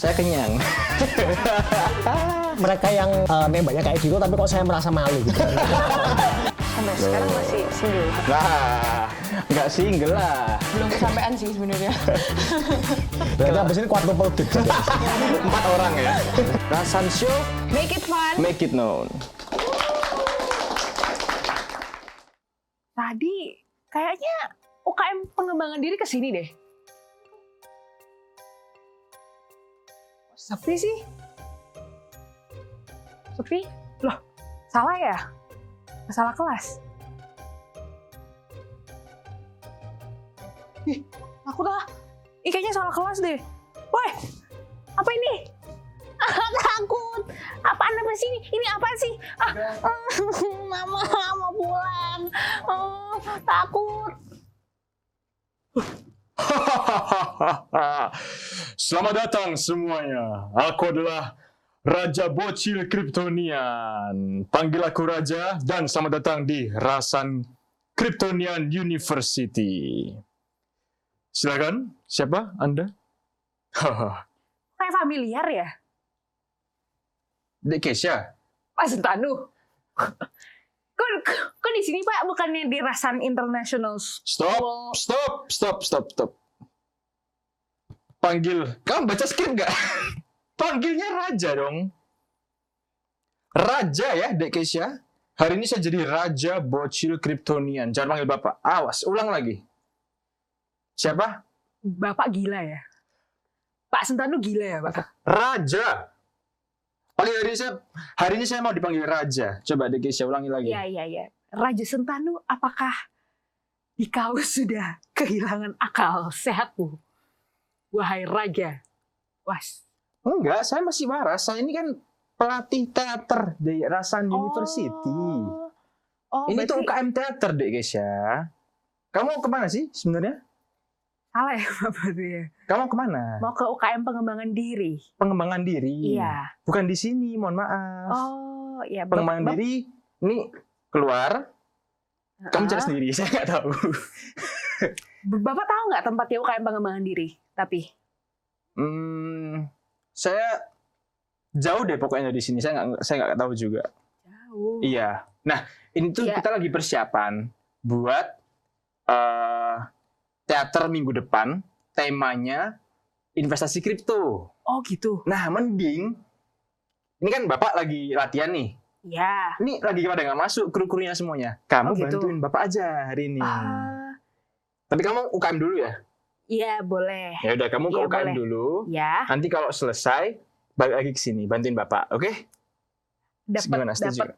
Saya kenyang. Mereka yang nembaknya kayak gitu, tapi kok saya merasa malu gitu. Sampai sekarang masih single. Nah, nggak single lah. Belum kesampaian sih sebenarnya. Berarti abis ini quadruple date. 4 orang ya. Rasan Show, Make it fun. make it known. Tadi kayaknya UKM pengembangan diri kesini deh. Sepi sih. Sepi? Loh, salah ya? Salah kelas? Ih, aku dah. Kayaknya salah kelas deh. Woi, apa ini? Takut. Apaan apa sih ini? Ini apa sih? Mama mau pulang. Takut. Selamat datang semuanya. Aku adalah Raja Bocil Kryptonian. Panggil aku Raja dan selamat datang di Rasan Kryptonian University. Silakan, siapa Anda? Kayak familiar ya? Dek Kesha. Pak Sentanu. Kok di sini Pak bukannya di Rasan International School? Stop. Panggil, kamu baca skrip gak? Panggilnya Raja dong. Raja ya, Dek Kesha. Hari ini saya jadi Raja Bocil Kryptonian. Jangan panggil Bapak. Awas, ulang lagi. Siapa? Bapak gila ya? Pak Sentanu gila ya Pak? Raja. Panggil hari ini saya mau dipanggil Raja. Coba Dek Kesha ulangi lagi. Iya. Raja Sentanu, apakah kau sudah kehilangan akal sehatmu? Wahai Raja. Was. Enggak, saya masih waras. Saya ini kan pelatih teater di Rasan University. Ini berarti tuh UKM teater, Dek Kesha. Kamu kemana sih sebenarnya? salah ya Bapak ya? Kamu kemana? Mau ke UKM pengembangan diri. Pengembangan diri. Iya. Bukan di sini, mohon maaf. Oh, iya. Pengembangan diri, ini keluar. Kamu cari sendiri, saya nggak tahu. Bapak tahu nggak tempatnya UKM pengembangan diri? Tapi Saya jauh deh pokoknya di sini. Saya nggak tahu juga. jauh. Iya. Nah, ini tuh Iya. kita lagi persiapan buat teater minggu depan. Temanya investasi kripto. Oh gitu. Nah, mending ini kan Bapak lagi latihan nih. Iya. Ini lagi pada nggak masuk kru-krunya semuanya. Kamu Oh, gitu. bantuin Bapak aja hari ini. Tapi kamu UKM dulu ya? Iya boleh. Ya udah, kamu ke Iya, UKM boleh. dulu. Ya. Nanti kalau selesai balik lagi ke sini, bantuin Bapak, oke? Gimana, setuju?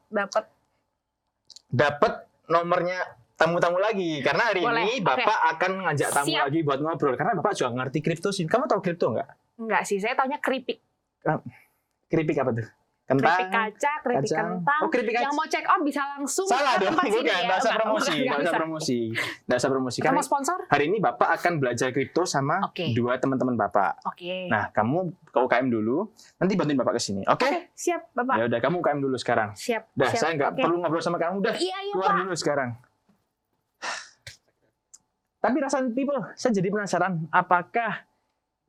Dapat nomornya tamu-tamu lagi karena hari Boleh, ini oke. Bapak akan ngajak tamu Siap. lagi buat ngobrol karena Bapak juga ngerti kripto sih. Kamu tahu kripto nggak? Enggak sih, saya taunya keripik. Keripik apa tuh? Keripik Kentang. kaca, keripik kacang. kentang. Oh, keripik kaca. Yang mau check out bisa langsung Salah ke dong, tempat sini bukan. ya. Nggak usah Enggak, promosi, nggak nggak usah bisa. promosi. Nggak usah promosi. Sama Karena sponsor? hari ini Bapak akan belajar kripto sama Oke. 2 teman-teman Bapak. Oke. Nah, kamu ke UKM dulu, nanti bantuin Bapak ke sini, oke? Oke, siap Bapak. Ya udah, kamu UKM dulu sekarang. Siap. Dah, siap. saya nggak Oke. perlu ngobrol sama kamu. Udah, Iya, keluar Pak. dulu sekarang. Tapi Rasan People, saya jadi penasaran, apakah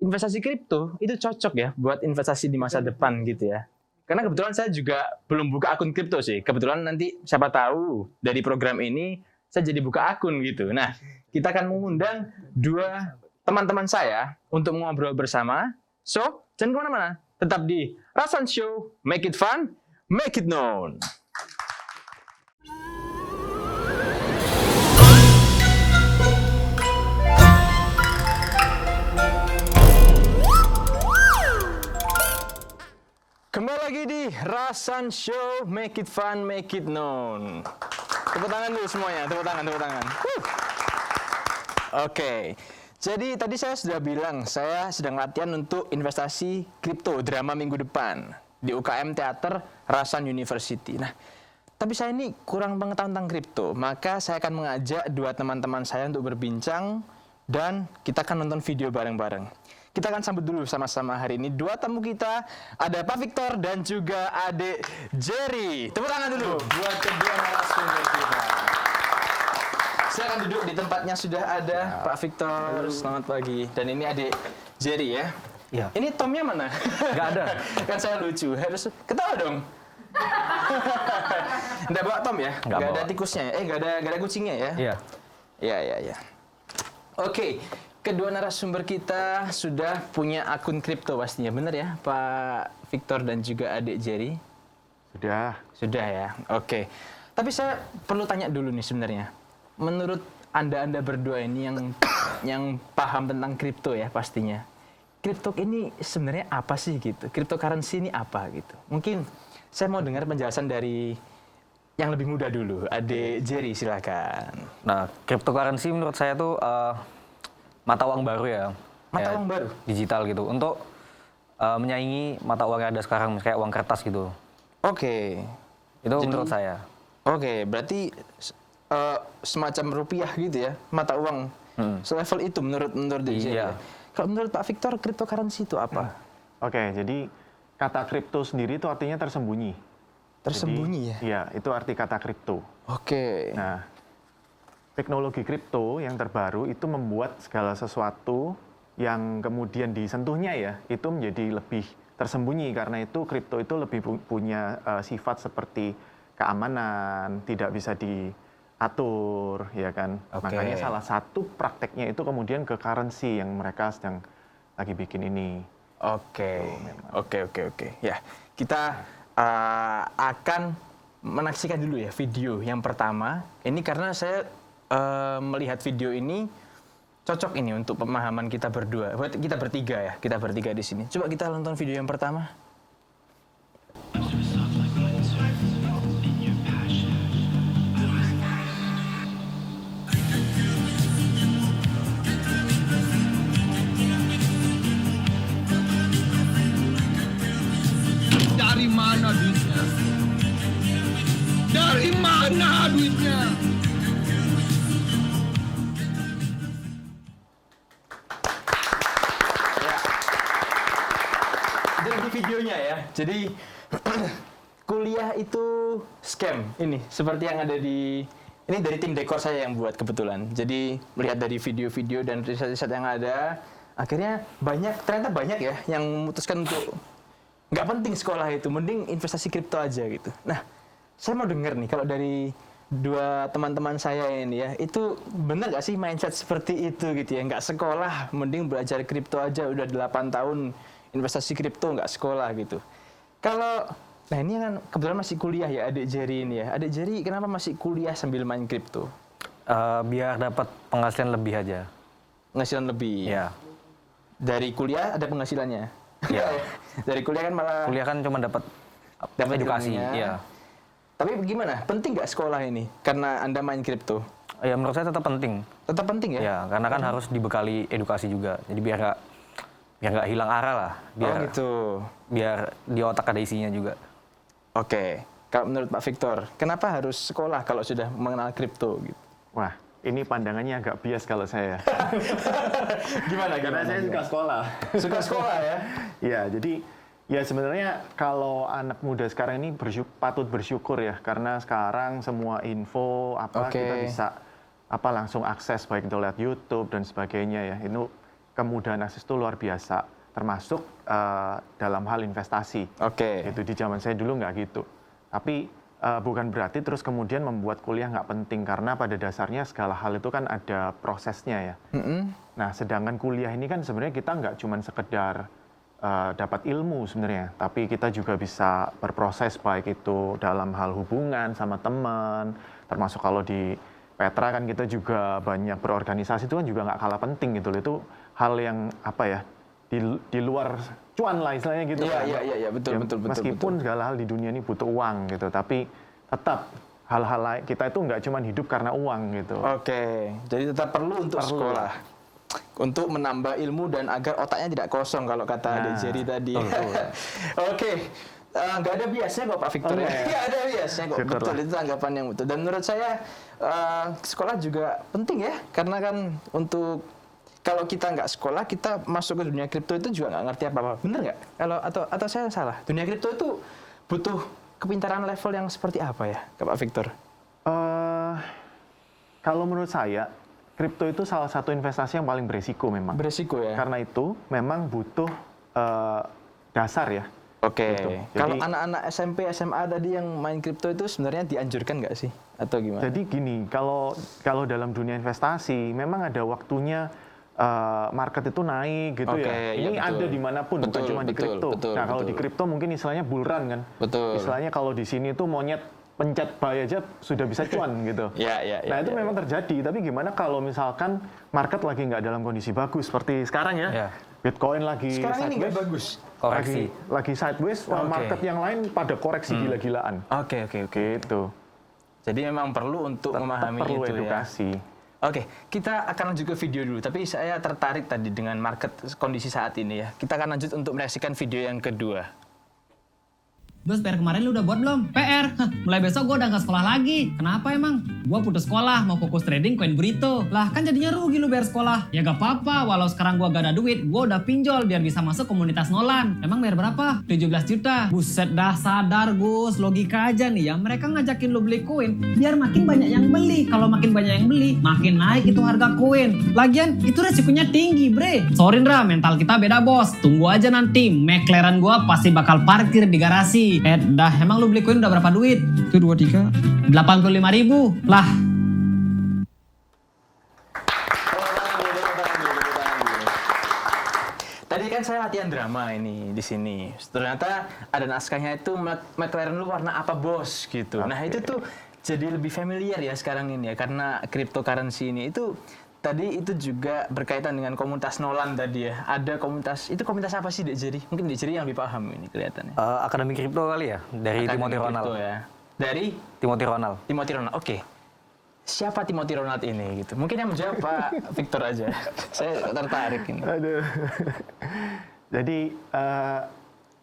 investasi kripto itu cocok ya buat investasi di masa depan gitu ya? Karena kebetulan saya juga belum buka akun kripto sih. Kebetulan nanti siapa tahu dari program ini saya jadi buka akun gitu. Nah, kita akan mengundang 2 teman-teman saya untuk ngobrol bersama. So, jangan kemana-mana. Tetap di Rasan Show, make it fun, make it known. Kembali lagi di Rasan Show, make it fun, make it known. Tepuk tangan dulu semuanya, tepuk tangan. Oke, jadi tadi saya sudah bilang, saya sedang latihan untuk investasi kripto drama minggu depan di UKM Teater Rasan University. Nah, tapi saya ini kurang pengetahuan tentang kripto, maka saya akan mengajak 2 teman-teman saya untuk berbincang dan kita akan nonton video bareng-bareng. Kita akan sambut dulu sama-sama hari ini 2 tamu kita, ada Pak Victor dan juga Adik Jerry. Tepuk tangan dulu buat kedua narasumber kita. Silakan duduk di tempatnya, sudah ada Pak Victor. Selamat pagi. Dan ini Adik Jerry ya. Iya. Ini Tomnya mana? Nggak ada. Kan saya lucu, harus ketawa dong. Nggak bawa Tom ya? Nggak Nggak ada bawa. tikusnya ya? Nggak ada kucingnya ya? Iya. Iya. Oke, kedua narasumber kita sudah punya akun kripto pastinya, benar ya Pak Victor dan juga adik Jerry? Sudah. Sudah ya, oke. Tapi saya perlu tanya dulu nih sebenarnya. Menurut Anda berdua ini yang paham tentang kripto ya pastinya. Kripto ini sebenarnya apa sih gitu? Cryptocurrency ini apa gitu? Mungkin saya mau dengar penjelasan dari yang lebih muda dulu. Adik Jerry silakan. Nah, cryptocurrency menurut saya tuh mata uang baru ya. Mata Kayak uang baru? Digital gitu. Untuk menyaingi mata uang yang ada sekarang, kayak uang kertas gitu. Oke. Itu Jadi- menurut saya. Oke, berarti semacam rupiah gitu ya, mata uang selevel itu menurut DJ. Iya. Kalau menurut Pak Victor, cryptocurrency itu apa? Oke, jadi kata kripto sendiri itu artinya tersembunyi. Tersembunyi ya? Iya, itu arti kata kripto. Oke. Nah, teknologi kripto yang terbaru itu membuat segala sesuatu yang kemudian disentuhnya ya, itu menjadi lebih tersembunyi karena itu kripto itu lebih punya sifat seperti keamanan, tidak bisa diatur, ya kan. Oke. Makanya salah satu prakteknya itu kemudian ke currency yang mereka sedang lagi bikin ini. Oke. Ya, kita akan menyaksikan dulu ya video yang pertama. Ini karena saya melihat video ini cocok ini untuk pemahaman kita berdua. Buat kita bertiga di sini. Coba kita nonton video yang pertama. Dari mana duitnya? Dari mana duitnya? Dari videonya ya. Jadi kuliah itu scam ini seperti yang ada di ini dari tim dekor saya yang buat kebetulan. Jadi melihat dari video-video dan riset-riset yang ada, akhirnya ternyata banyak ya yang memutuskan untuk nggak penting sekolah itu, mending investasi kripto aja gitu. Nah, saya mau dengar nih kalau dari dua teman-teman saya ini ya, itu benar nggak sih mindset seperti itu gitu ya? Nggak sekolah, mending belajar kripto aja, udah 8 tahun investasi kripto nggak sekolah gitu. Kalau, nah ini kan kebetulan masih kuliah ya adik Jerry ini ya. Adik Jerry kenapa masih kuliah sambil main kripto? Biar dapat penghasilan lebih aja. Penghasilan lebih? Ya. Dari kuliah ada penghasilannya? Iya. Dari kuliah kan malah Kuliah kan cuma dapat edukasi. ilmunya. Iya. Tapi gimana? Penting nggak sekolah ini? Karena Anda main kripto? Ya menurut saya tetap penting. Tetap penting ya? Ya, karena kan harus dibekali edukasi juga. Jadi biar nggak hilang arah lah. Biar Oh gitu. biar di otak ada isinya juga. Oke. Kalau menurut Pak Victor, kenapa harus sekolah kalau sudah mengenal kripto gitu? Wah, ini pandangannya agak bias kalau saya. Gimana? Karena saya suka sekolah. Suka sekolah ya? Ya, jadi ya sebenarnya kalau anak muda sekarang ini patut bersyukur ya karena sekarang semua info Oke. kita bisa langsung akses baik itu lewat YouTube dan sebagainya ya. Itu kemudahan akses itu luar biasa termasuk dalam hal investasi. Oke. Itu di zaman saya dulu nggak gitu. Tapi bukan berarti terus kemudian membuat kuliah nggak penting karena pada dasarnya segala hal itu kan ada prosesnya ya. Nah, sedangkan kuliah ini kan sebenarnya kita nggak cuma sekedar dapat ilmu sebenarnya, tapi kita juga bisa berproses baik itu dalam hal hubungan sama teman, termasuk kalau di Petra kan kita juga banyak berorganisasi itu kan juga nggak kalah penting gitu loh. Itu hal yang di luar cuan lah istilahnya gitu kan. Iya, betul. Meskipun segala hal di dunia ini butuh uang gitu, tapi tetap hal-hal lain kita itu nggak cuma hidup karena uang gitu. Oke. Jadi tetap perlu untuk sekolah. Untuk menambah ilmu dan agar otaknya tidak kosong kalau kata Adik Jerry tadi. Oke. Nggak ada biasnya kok Pak Victor ya. Nggak ada biasnya kok. Syukurlah. Betul, itu anggapan yang betul. Dan menurut saya sekolah juga penting ya. Karena kan untuk kalau kita nggak sekolah, kita masuk ke dunia kripto itu juga nggak ngerti apa-apa. Bener nggak? Atau saya salah? Dunia kripto itu butuh kepintaran level yang seperti apa ya, Pak Victor? Kalau menurut saya, kripto itu salah satu investasi yang paling beresiko memang. Beresiko ya? Karena itu memang butuh dasar ya. Oke. Gitu. Kalau Jadi- anak-anak SMP, SMA tadi yang main kripto itu sebenarnya dianjurkan nggak sih? Atau gimana? Jadi gini, kalau dalam dunia investasi memang ada waktunya market itu naik gitu Oke, ya. iya, Ini betul. ada dimanapun, bukan Betul, cuma di betul, kripto. betul, Nah kalau di betul. kripto mungkin istilahnya bull run kan. Betul. Istilahnya kalau di sini tuh monyet pencet buy aja sudah bisa cuan gitu. Ya, Nah itu memang terjadi. Tapi gimana kalau misalkan market lagi nggak dalam kondisi bagus seperti sekarang ya? Ya. Bitcoin lagi Sekarang ini nggak sideways. bagus. Koreksi. Lagi sideways, Oke. market yang lain pada koreksi gila-gilaan. Oke. Gitu. Jadi memang perlu untuk memahami Perlu itu edukasi. ya. Oke, kita akan lanjut ke video dulu. Tapi saya tertarik tadi dengan market kondisi saat ini ya. Kita akan lanjut untuk menyaksikan video yang kedua. Bos, PR kemarin lu udah buat belum? PR? Hah, mulai besok gue udah gak sekolah lagi. Kenapa emang? Gue putus sekolah, mau fokus trading koin burrito. Lah kan jadinya rugi lu bayar sekolah. Ya gak apa-apa, walau sekarang gue gak ada duit, gue udah pinjol biar bisa masuk komunitas Nolan. Emang bayar berapa? 17 juta. Buset dah, sadar Gus, logika aja nih ya. Mereka ngajakin lu beli koin, biar makin banyak yang beli. Kalau makin banyak yang beli, makin naik itu harga koin. Lagian, itu resikonya tinggi bre. Sorry Ndra, mental kita beda bos. Tunggu aja nanti, McLaren gue pasti bakal parkir di garasi. Dah, emang lu beli koin udah berapa duit? 1, 2, 3 85.000 lah. Tadi kan saya latihan drama ini di sini. Ternyata ada naskahnya itu McLaren lu warna apa bos gitu. Nah itu tuh jadi lebih familiar ya sekarang ini ya karena cryptocurrency ini itu tadi itu juga berkaitan dengan komunitas Nolan tadi ya. Ada komunitas, itu komunitas apa sih Dek Jerry? Mungkin Dek Jerry yang lebih paham ini kelihatannya. Akademi kripto kali ya, dari Timothy Akademi Ronald. Crypto ya. Dari Timothy Ronald. Timothy Ronald. Oke. Siapa Timothy Ronald ini gitu? Mungkin yang menjawab Pak Victor aja. Saya tertarik ini. Aduh. Jadi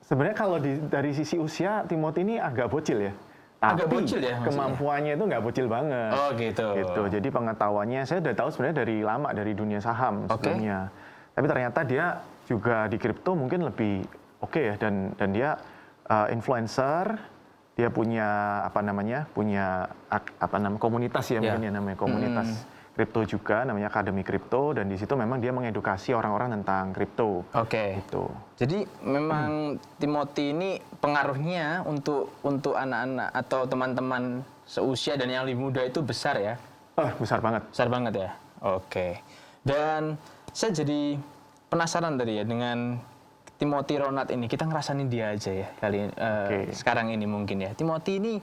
sebenarnya kalau dari sisi usia Timothy ini agak bocil ya. Agak Tapi bocil ya maksudnya? kemampuannya itu nggak bocil banget. Oh gitu. Gitu. Jadi pengetahuannya saya udah tahu sebenarnya dari lama dari dunia saham Oke. sebenarnya. Tapi ternyata dia juga di kripto mungkin lebih oke ya dan dia influencer. Dia punya komunitas ya mungkin ya namanya komunitas kripto juga namanya Akademi Kripto dan di situ memang dia mengedukasi orang-orang tentang kripto. Oke. Gitu. Jadi memang Timothy ini pengaruhnya untuk anak-anak atau teman-teman seusia dan yang lebih muda itu besar ya? Besar banget. Besar banget ya? Oke. Dan saya jadi penasaran tadi ya dengan Timothy Ronald ini. Kita ngerasain dia aja ya sekarang ini mungkin ya. Timothy ini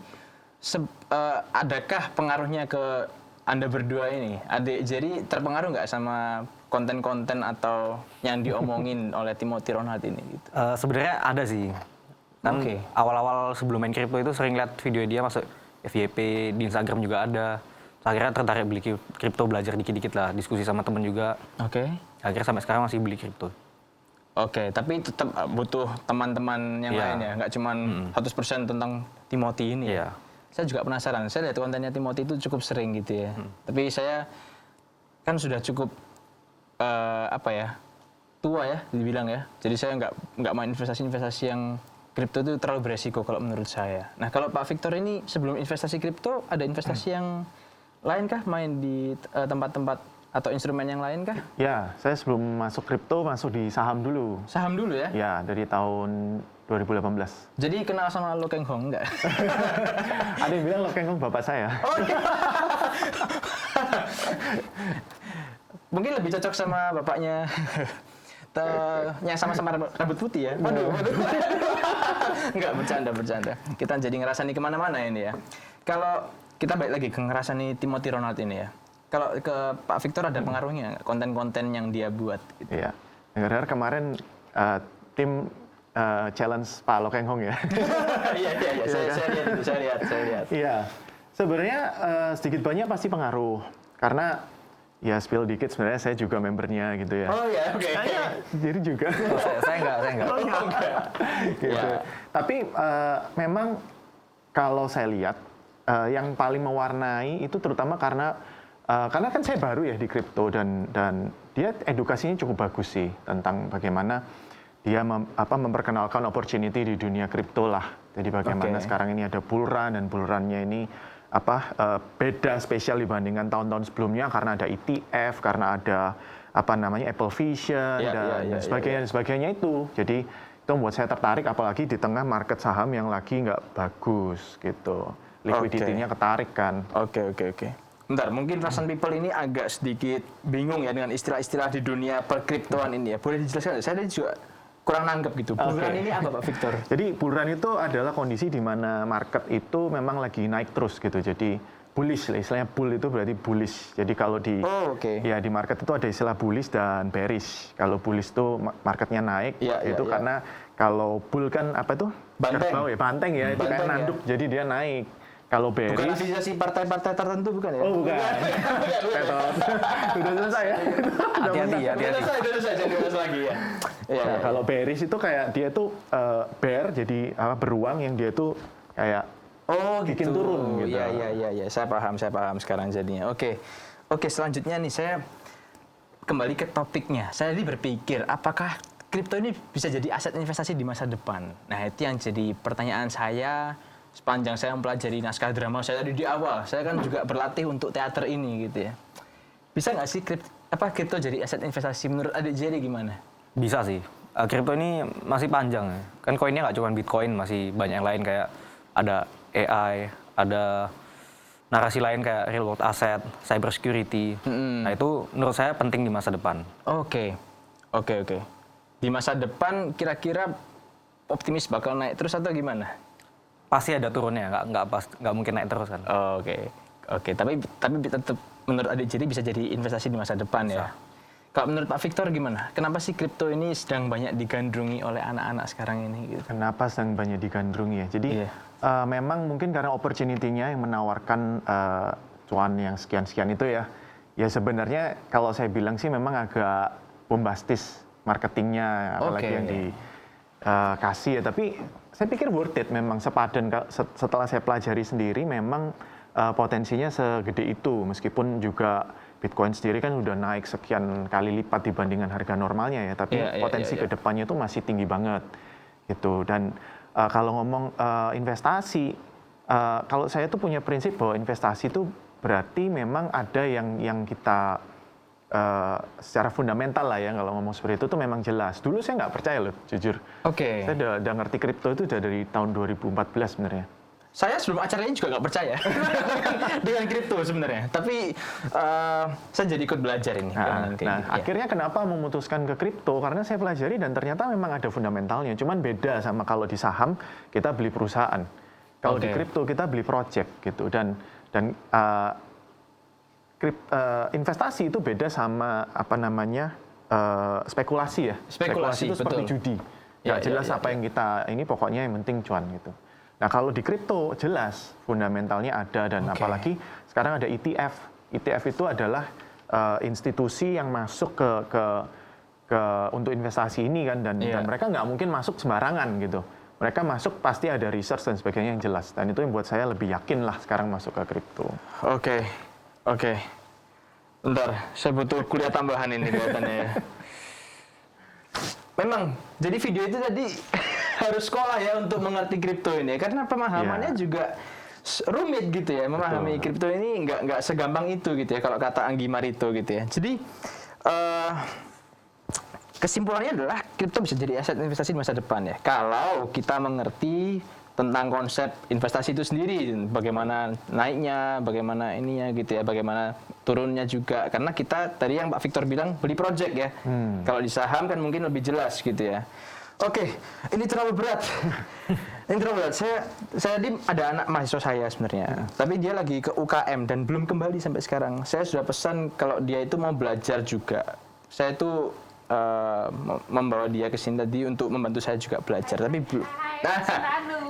adakah pengaruhnya ke Anda berdua ini? Adik Jerry terpengaruh nggak sama konten-konten atau yang diomongin oleh Timothy Ronald ini? Gitu? Sebenarnya ada sih. Kan Oke. awal-awal sebelum main kripto itu sering lihat video dia masuk FYP, di Instagram juga ada. Akhirnya tertarik beli kripto, belajar dikit-dikit lah, diskusi sama temen juga. Oke. Akhirnya sampai sekarang masih beli kripto. Oke, tapi tetap butuh teman-teman yang Iya. lain ya, nggak cuma 100% tentang Timothy ini. Iya. Saya juga penasaran. Saya lihat kontennya Timothy itu cukup sering gitu ya. Tapi saya kan sudah cukup tua ya dibilang ya. Jadi saya nggak main investasi yang kripto itu terlalu beresiko kalau menurut saya. Nah kalau Pak Victor ini sebelum investasi kripto ada investasi yang lain kah main di tempat-tempat atau instrumen yang lain kah? Ya, saya sebelum masuk kripto masuk di saham dulu. Saham dulu ya? Ya, dari tahun 2018. Jadi kenal sama Lo Keng Hong enggak? Ada yang bilang Lo Keng Hong bapak saya. Mungkin lebih cocok sama bapaknya. Yang sama-sama rambut putih ya? Waduh. Enggak, bercanda. Kita jadi ngerasani kemana-mana ini ya. Kalau kita balik lagi ke ngerasani Timothy Ronald ini ya. Kalau ke Pak Victor ada pengaruhnya nggak? Konten-konten yang dia buat? Gitu. Iya. Dengar kemarin tim challenge Pak Lo Keng Hong ya. Iya. Saya lihat. Iya. Sebenarnya sedikit banyak pasti pengaruh. Karena ya spill dikit sebenarnya saya juga membernya gitu ya. Oh iya, oke. Jadi juga. Saya enggak. Gitu. Ya. Tapi memang kalau saya lihat yang paling mewarnai itu terutama karena kan saya baru ya di kripto dan dia edukasinya cukup bagus sih tentang bagaimana dia memperkenalkan opportunity di dunia kripto lah. Jadi bagaimana sekarang ini ada bull run dan bull run-nya ini beda spesial dibandingkan tahun-tahun sebelumnya karena ada ETF, karena ada Apple Vision dan sebagainya itu. Jadi itu membuat saya tertarik, apalagi di tengah market saham yang lagi nggak bagus gitu. Liquidity-nya ketarik kan. Oke. Bentar, mungkin Rasan People ini agak sedikit bingung ya dengan istilah-istilah di dunia perkriptoan ini ya. Boleh dijelaskan? Saya juga kurang nanggep gitu. Bull run ini apa Pak Victor? Jadi bull run itu adalah kondisi di mana market itu memang lagi naik terus gitu. Jadi bullish lah, istilahnya bull itu berarti bullish. Jadi kalau di ya di market itu ada istilah bullish dan bearish. Kalau bullish itu marketnya naik, karena kalau bull kan apa itu? Banteng. Banteng ya, itu kayak nanduk. Jadi dia naik. Kalau bearish, bukan afiliasi partai-partai tertentu bukan ya? Oh bukan. Sudah selesai ya. Hati-hati. Udah selesai, jangan dibahas lagi ya. Nah, kalau bearish itu kayak dia tuh bear, jadi beruang yang dia tuh kayak bikin turun gitu. Iya. Saya paham sekarang jadinya. Oke, selanjutnya nih saya kembali ke topiknya. Saya tadi berpikir apakah kripto ini bisa jadi aset investasi di masa depan? Nah, itu yang jadi pertanyaan saya sepanjang saya mempelajari naskah drama saya tadi di awal. Saya kan juga berlatih untuk teater ini gitu ya. Bisa nggak sih kripto jadi aset investasi? Menurut adik Jerry gimana? Bisa sih. Kripto ini masih panjang ya. Kan koinnya nggak cuma Bitcoin, masih banyak yang lain kayak ada AI, ada narasi lain kayak real world asset, cyber security. Nah itu menurut saya penting di masa depan. Oke. Di masa depan kira-kira optimis bakal naik terus atau gimana? Pasti ada turunnya, nggak mungkin naik terus kan. Oke. Tapi tetap menurut adik Jerry bisa jadi investasi di masa depan ya. Kalau menurut Pak Victor gimana? Kenapa sih kripto ini sedang banyak digandrungi oleh anak-anak sekarang ini? Gitu? Kenapa sedang banyak digandrungi ya? Jadi memang mungkin karena opportunity-nya yang menawarkan cuan yang sekian-sekian itu ya. Ya sebenarnya kalau saya bilang sih memang agak bombastis marketingnya, apalagi yang dikasih ya. Tapi saya pikir worth it memang sepadan. Setelah saya pelajari sendiri memang potensinya segede itu. Meskipun juga Bitcoin sendiri kan udah naik sekian kali lipat dibandingkan harga normalnya ya. Tapi potensi kedepannya itu masih tinggi banget gitu. Dan kalau ngomong investasi, kalau saya tuh punya prinsip bahwa investasi itu berarti memang ada yang kita secara fundamental lah ya, kalau ngomong seperti itu tuh memang jelas. Dulu saya nggak percaya loh, jujur. Saya udah ngerti kripto itu udah dari tahun 2014 sebenarnya. Saya sebelum acara ini juga nggak percaya dengan kripto sebenarnya. Tapi saya jadi ikut belajar ini. Akhirnya kenapa memutuskan ke kripto? Karena saya pelajari dan ternyata memang ada fundamentalnya. Cuman beda sama kalau di saham kita beli perusahaan. Kalau di kripto kita beli project gitu. Dan investasi itu beda sama spekulasi ya. Spekulasi itu seperti judi. Nggak jelas apa yang kita ini, pokoknya yang penting cuan gitu. Nah kalau di kripto jelas fundamentalnya ada, dan apalagi sekarang ada ETF. ETF itu adalah institusi yang masuk ke untuk investasi ini kan, dan mereka nggak mungkin masuk sembarangan gitu. Mereka masuk pasti ada research dan sebagainya yang jelas, dan itu yang buat saya lebih yakin lah sekarang masuk ke kripto. Oke. Bentar, saya butuh kuliah tambahan ini kelihatannya ya. Memang, jadi video itu tadi harus sekolah ya untuk mengerti kripto ini, karena pemahamannya juga rumit gitu ya. Memahami kripto ini nggak segampang itu gitu ya, kalau kata Anggi Marito gitu ya. Jadi kesimpulannya adalah kripto bisa jadi aset investasi di masa depan ya, kalau kita mengerti tentang konsep investasi itu sendiri, bagaimana naiknya, bagaimana ininya gitu ya, bagaimana turunnya juga. Karena kita tadi yang Pak Victor bilang beli project ya. Kalau di saham kan mungkin lebih jelas gitu ya. Oke, ini terlalu berat. Saya di ada anak mahasiswa saya sebenarnya, tapi dia lagi ke UKM dan belum kembali sampai sekarang. Saya sudah pesan kalau dia itu mau belajar juga. Saya itu membawa dia ke sini tadi untuk membantu saya juga belajar, tapi belum. Nah,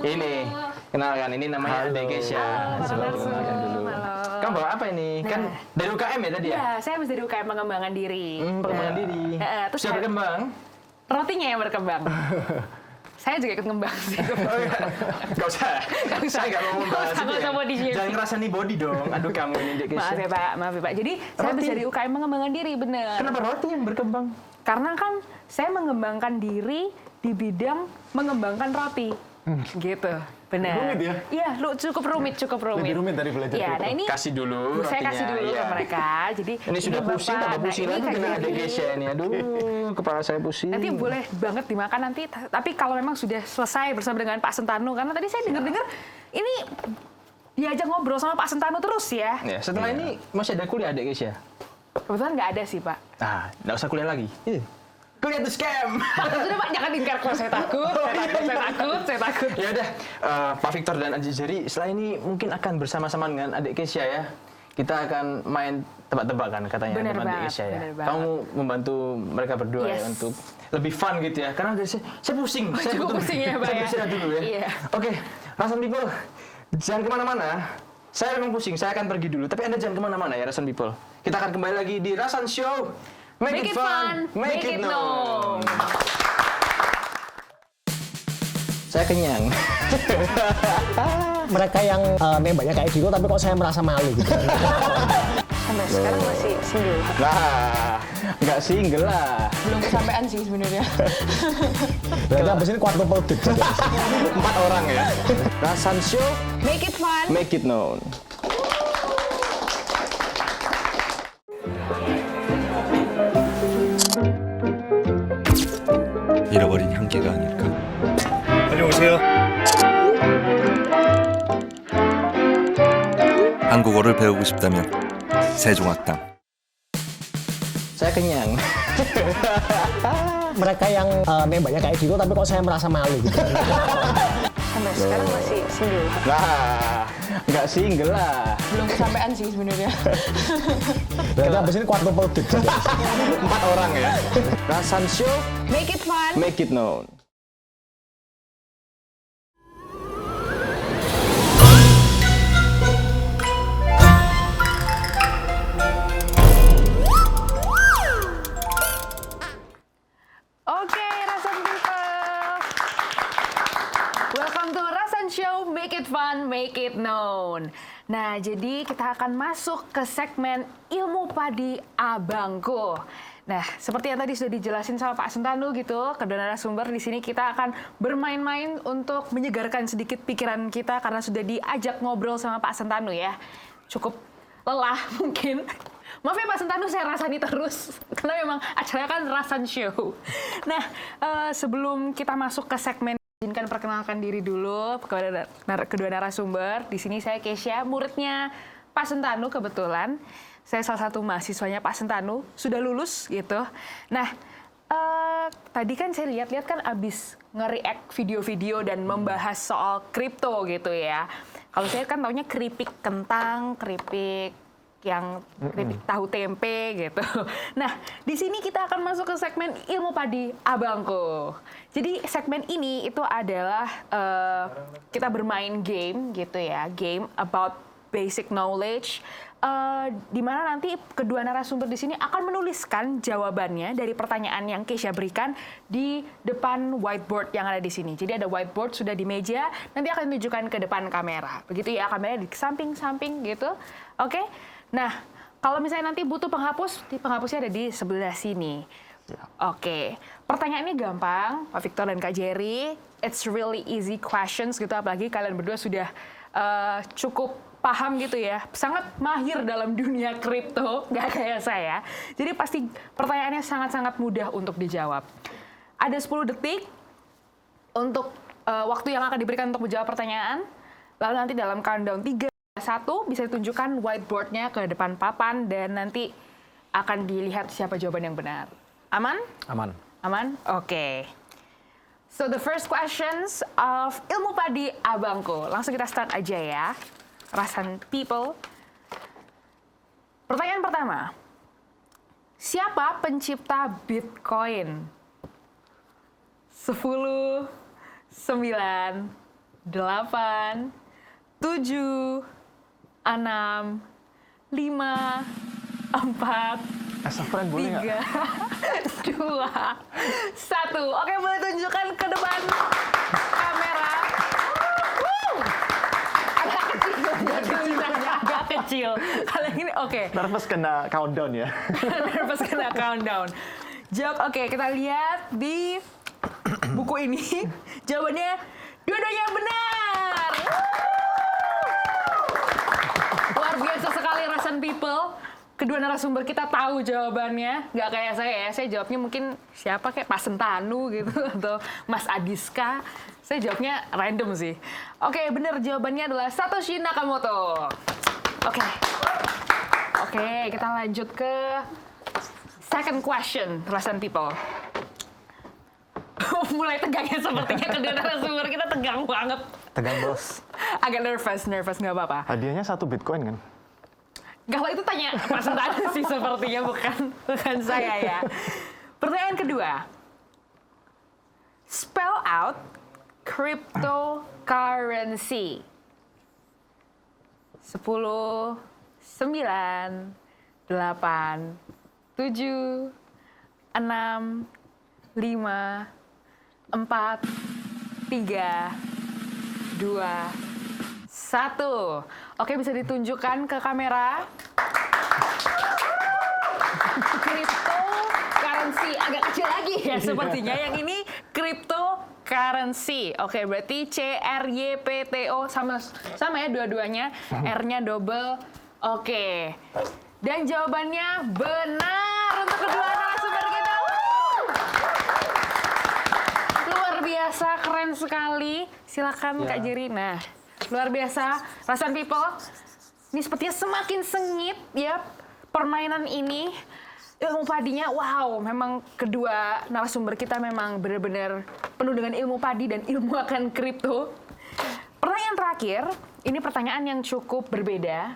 ini kenalkan, ini namanya Ade Kesha. Kenalkan dulu. Kamu bawa apa ini? Kan dari UKM ya tadi ya? Iya, saya habis dari UKM pengembangan diri. Pengembangan diri. Terus sudah berkembang? Rotinya yang berkembang. Saya juga ikut ngembang sih. Gak usah. Saya nggak mau membahas itu ya. Jangan ngerasani body dong. Aduh kamu ini Ade Kesha. Maaf ya Pak. Jadi saya habis dari UKM pengembangan diri, bener. Kenapa roti yang berkembang? Karena kan saya mengembangkan diri di bidang mengembangkan roti, gitu. Benar. Rumit ya? Iya, cukup rumit. Lebih rumit dari belajar Iya, kripto. nah ini Kasih dulu saya kasih rotinya, dulu iya. ke mereka. Jadi Ini sudah pusing, Bapak, tambah pusing nah, lagi ini dengan Kak adik Jerry. Keisha ini. Aduh, kepala saya pusing. Nanti boleh banget dimakan nanti. Tapi kalau memang sudah selesai bersama dengan Pak Sentanu, karena tadi saya dengar-dengar ini diajak ngobrol sama Pak Sentanu terus ya. Ya, setelah ini masih ada kuliah adik Keisha? Kebetulan nggak ada sih Pak. Nah, nggak usah kuliah lagi. Kuliah tuh scam. Sudah Pak, jangan ingkar kalau saya takut. Saya takut. Ya udah, Pak Victor dan Adik Jerry, setelah ini mungkin akan bersama-sama dengan adik Keisha ya. Kita akan main tebak-tebakan katanya Bener dengan adik banget, Keisha ya. bener banget. Kamu membantu mereka berdua ya Yes. untuk lebih fun gitu ya. Karena saya pusing. Saya cukup pusing ya, Pak, Saya ya. beristirahat dulu ya. Iya. Oke, Rasan People, jangan kemana-mana. Saya memang pusing, saya akan pergi dulu. Tapi Anda jangan kemana-mana ya, Rasan People. Kita akan kembali lagi di Rasan Show. Make it fun, make it known. Saya kenyang. Mereka yang nembaknya kayak gitu, tapi kok saya merasa malu gitu. Sampai sekarang masih single. Nah, nggak single lah. Belum kesampaian sih sebenarnya. Berarti abis ini quadruple date. 4 orang ya. Rasan Show, Make it fun. make it known. 잃어버린 향기가 아닐까. 안녕하세요. 한국어를 배우고 싶다면 세종학당. Saya kenyang. Mereka yang nembaknya kayak gitu, tapi kok saya merasa malu gitu. Sampai sekarang masih single. Nah, nggak single lah. Belum kesampaian sih sebenarnya. Berarti abis ini quadruple date. 4 orang ya. Rasan Show, Make it fun. make it known. Oke, Rasan People. Welcome to Rasan Show, Make it fun, make it known. Nah, jadi kita akan masuk ke segmen Ilmu Padi Abangku. Nah, seperti yang tadi sudah dijelasin sama Pak Sentanu gitu, kedua narasumber di sini kita akan bermain-main untuk menyegarkan sedikit pikiran kita karena sudah diajak ngobrol sama Pak Sentanu ya. Cukup lelah mungkin. Maaf ya Pak Sentanu, saya rasani terus. Karena memang acaranya kan Rasan Show. Nah, sebelum kita masuk ke segmen, izinkan perkenalkan diri dulu kepada kedua narasumber. Di sini saya Keisha, muridnya Pak Sentanu kebetulan. Saya salah satu mahasiswanya Pak Sentanu, sudah lulus gitu. Nah, tadi kan saya lihat kan abis nge-react video-video dan membahas soal kripto gitu ya. Kalau saya kan taunya keripik kentang, keripik yang keripik tahu tempe gitu. Nah, di sini kita akan masuk ke segmen Ilmu Padi Abangku. Jadi segmen ini itu adalah kita bermain game gitu ya, game about basic knowledge. Di mana nanti kedua narasumber di sini akan menuliskan jawabannya dari pertanyaan yang Keisha berikan di depan whiteboard yang ada di sini. Jadi ada whiteboard sudah di meja, nanti akan ditunjukkan ke depan kamera. Begitu ya, kameranya di samping-samping gitu. Oke? Nah, kalau misalnya nanti butuh penghapus, penghapusnya ada di sebelah sini. Oke, pertanyaannya gampang, Pak Victor dan Kak Jerry. It's really easy questions gitu, apalagi kalian berdua sudah cukup paham gitu ya, sangat mahir dalam dunia kripto, nggak kayak saya. Jadi pasti pertanyaannya sangat-sangat mudah untuk dijawab. Ada 10 detik untuk waktu yang akan diberikan untuk menjawab pertanyaan. Lalu nanti dalam countdown 3, 1 bisa ditunjukkan whiteboardnya ke depan papan dan nanti akan dilihat siapa jawaban yang benar. Aman? Aman. Aman? Oke. So the first questions of Ilmu Padi Abangku. Langsung kita start aja ya. Rasan People. Pertanyaan pertama. Siapa pencipta Bitcoin? 10, 9, 8, 7, 6, 5, 4, Asafran boleh nggak? 3, 2, 1. Oke, boleh tunjukkan ke depan kamera. Agak kecil, agak kecil. Kali ini oke. Nervous kena countdown ya. Nervous kena countdown. Jawab, oke, kita lihat di buku ini. Jawabannya dua-duanya benar. biasa sekali Rasan People. Kedua narasumber kita tahu jawabannya, nggak kayak saya jawabnya mungkin siapa kayak Pak Sentanu gitu atau Mas Adiska. Saya jawabnya random sih. Oke, bener jawabannya adalah Satoshi Nakamoto. Oke, kita lanjut ke second question, Rasan People. Mulai tegang ya sepertinya kedua narasumber kita tegang banget. Tegang bos. Agak nervous nggak apa-apa. Hadiahnya 1 Bitcoin kan? Kalau itu tanya Pak Sentanu sih sepertinya bukan saya ya. Pertanyaan kedua. Spell out cryptocurrency. 10, 9, 8, 7, 6, 5, 4, 3, 2, 1. Oke, bisa ditunjukkan ke kamera. Cryptocurrency agak kecil lagi ya sepertinya. Yang ini cryptocurrency. Oke, berarti CRYPTO sama ya dua-duanya. R-nya double. Oke. Dan jawabannya benar untuk kedua narasumber kita. Luar biasa, keren sekali. Silakan Kak Jerry. Nah, luar biasa, Rasan People. Ini sepertinya semakin sengit ya permainan ini. Ilmu padinya, wow, memang kedua narasumber kita memang benar-benar penuh dengan ilmu padi dan ilmu akan kripto. Pertanyaan terakhir, ini pertanyaan yang cukup berbeda,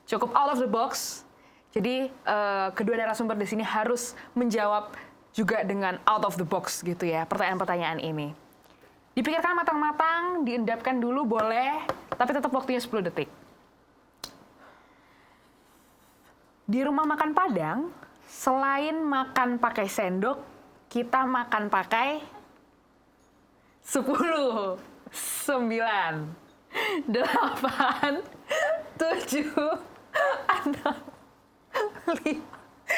cukup out of the box. Jadi kedua narasumber di sini harus menjawab juga dengan out of the box gitu ya, pertanyaan-pertanyaan ini. Dipikirkan matang-matang, diendapkan dulu boleh, tapi tetap waktunya 10 detik. Di rumah makan Padang, selain makan pakai sendok, kita makan pakai 10, 9, 8, 7, 6, 5.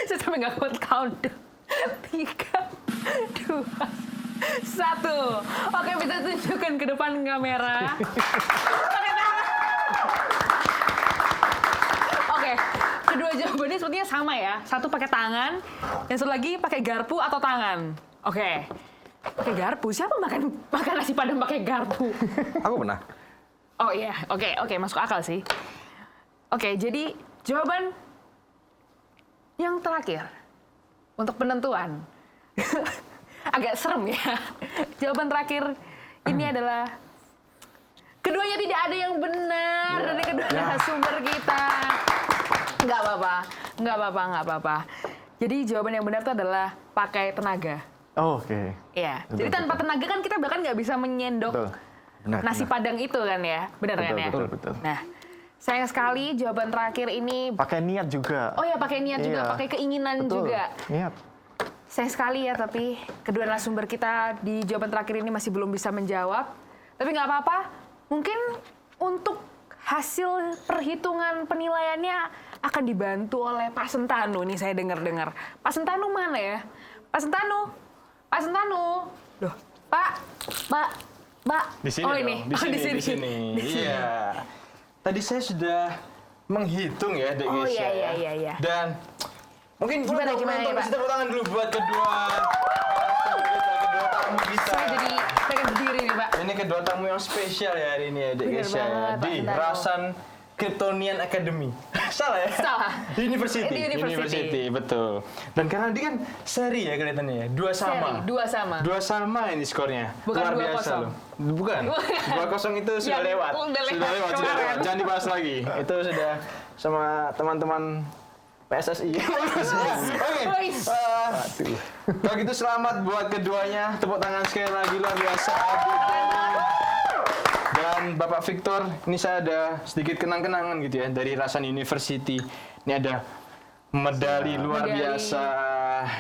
Saya sampai nggak kuat count. 3, 2, 1. Oke, bisa tunjukkan ke depan kamera. Oke, kedua jawabannya sepertinya sama ya. Satu pakai tangan, yang satu lagi pakai garpu atau tangan. Oke, pakai garpu. Siapa makan nasi Padang pakai garpu? Aku pernah. Oh iya, oke, masuk akal sih. Oke, jadi jawaban yang terakhir untuk penentuan. Agak serem ya. Jawaban terakhir ini adalah keduanya tidak ada yang benar dari kedua narasumber kita. Nggak apa-apa. Jadi jawaban yang benar itu adalah pakai tenaga. Oh, oke. Iya. Jadi tanpa tenaga kan kita bahkan nggak bisa menyendok nasi Padang itu kan ya. Benar kan ya? Betul. Nah, sayang sekali jawaban terakhir ini. Pakai niat juga. Oh ya, pakai niat juga, pakai keinginan juga. Niat. Sayang sekali ya, tapi kedua narasumber kita di jawaban terakhir ini masih belum bisa menjawab. Tapi nggak apa-apa, mungkin untuk hasil perhitungan penilaiannya akan dibantu oleh Pak Sentanu. Nih saya dengar-dengar. Pak Sentanu mana ya? Pak Sentanu. Loh, Pak. Di sini oh dong, ini. di sini. Iya. Tadi saya sudah menghitung ya, Dek Oh Gesya. iya. Dan mungkin Gimana, untuk Pak? kasih tepuk tangan dulu buat kedua tamu kita. Saya jadi pengen berdiri nih, Pak. Ini kedua tamu yang spesial ya hari ini ya, Dek Bener Gesya. banget, Pak Di Sentanu. Rasan Kryptonian Academy. Salah ya? Salah. University. Di University. Betul. Dan karena dia kan seri ya kelihatannya ya. Dua sama. Dua sama. Ini skornya. Bukan Luar 2-0. biasa loh. Bukan. 2-0 itu sudah Yang lewat. udah Sudah lewat lewat. kemarin. Jangan dibahas lagi. Itu sudah sama teman-teman PSSI. Oke. Kalau gitu selamat buat keduanya. Tepuk tangan sekali lagi, luar biasa. Dan Bapak Victor, ini saya ada sedikit kenang-kenangan gitu ya dari Rasan University. Ini ada medali luar Medali. biasa.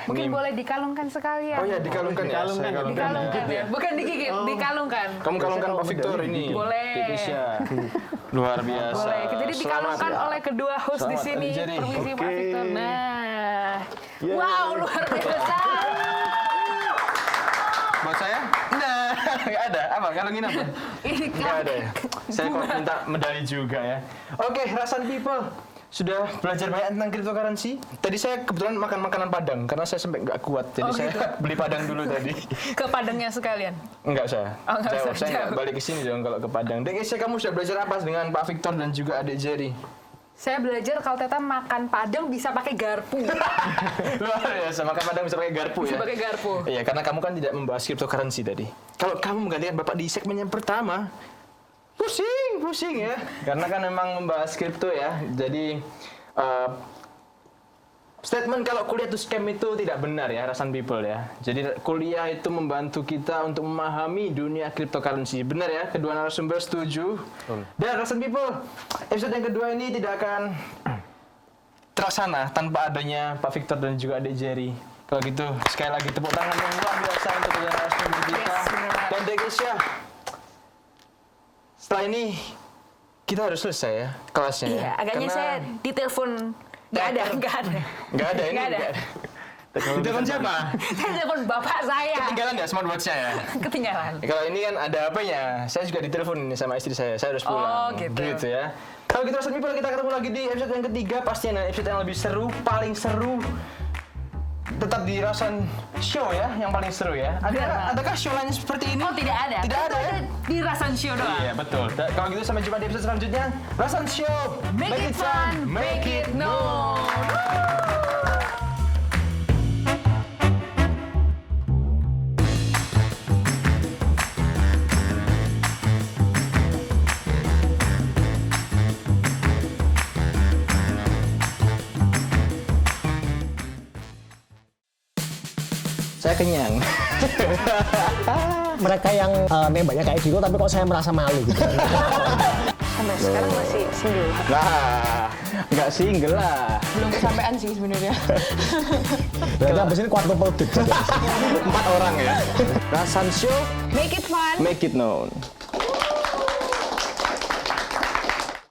Mungkin Ini- boleh dikalungkan sekalian. Oh ya, dikalungkan ya. Saya Dikalungkan ya. Bukan digigit, dikalungkan. Kamu kalungkan Pak Victor ini. Boleh. Indonesia. Luar biasa. Boleh. Jadi dikalungkan Selamat. oleh kedua host di Selamat, sini. Jerry. Permisi Pak Oke. Victor. Nah. Wow, luar biasa. Buat saya? Nah. Nggak ada. Apa? Kalungin apa? Ini Nggak ada ya? Saya kok minta medali juga ya. Oke, Rasan People. Sudah belajar banyak tentang cryptocurrency. Tadi saya kebetulan makan makanan Padang karena saya sampai nggak kuat. Jadi saya beli Padang dulu tadi. Ke Padangnya sekalian. Enggak saya. Oh, nggak Jauh. usah, Saya nggak jauh. balik ke sini dong kalau ke Padang. Dek, kamu sudah belajar apa dengan Pak Victor dan juga adik Jerry? Saya belajar kalau ternyata makan Padang bisa pakai garpu. Luar biasa, makan Padang bisa pakai garpu ya? Bisa pakai garpu. Iya, karena kamu kan tidak membahas cryptocurrency tadi. Kalau kamu menggantikan Bapak di segmen yang pertama, pusing ya. Karena kan memang membahas kripto ya. Jadi statement kalau kuliah itu scam itu tidak benar ya, Rasan People ya. Jadi kuliah itu membantu kita untuk memahami dunia cryptocurrency. Benar ya, kedua narasumber setuju. Dan Rasan People, episode yang kedua ini tidak akan terlaksana tanpa adanya Pak Victor dan juga adik Jerry. Kalau gitu, sekali lagi tepuk tangan yang luar biasa untuk kedua narasumber kita. Yes, benar. Dan Dek Keisha, setelah ini kita harus selesai ya kelasnya. Iya, ya. agaknya Karena saya ditelepon. Nggak ada. Nggak ada ini. Nggak ada. Ditelepon siapa? Saya telepon bapak saya. Ketinggalan ya smartwatch-nya ya? Ketinggalan. Kalau ini kan ada apanya? Saya juga ditelepon ini sama istri saya harus pulang. Oh, gitu. Ya. Kalau gitu Rasan People, kita ketemu lagi di episode yang ketiga. Pastinya episode yang lebih seru, paling seru. Tetap di Rasan Show ya, yang paling seru ya. Adakah show lain seperti ini? Oh, tidak ada. Tidak ada ya? Di Rasan Show doang. Iya betul. Kalau gitu sampai jumpa di episode selanjutnya. Rasan Show, Make it fun, make it known. Saya kenyang. Mereka yang nembaknya kayak gitu, tapi kok saya merasa malu gitu. Sampai sekarang masih single. Nah, nggak single lah. Belum kesampaian sih sebenarnya. Berarti habis ini quadruple date. 4 orang ya. Rasan Show, Make it fun. make it known.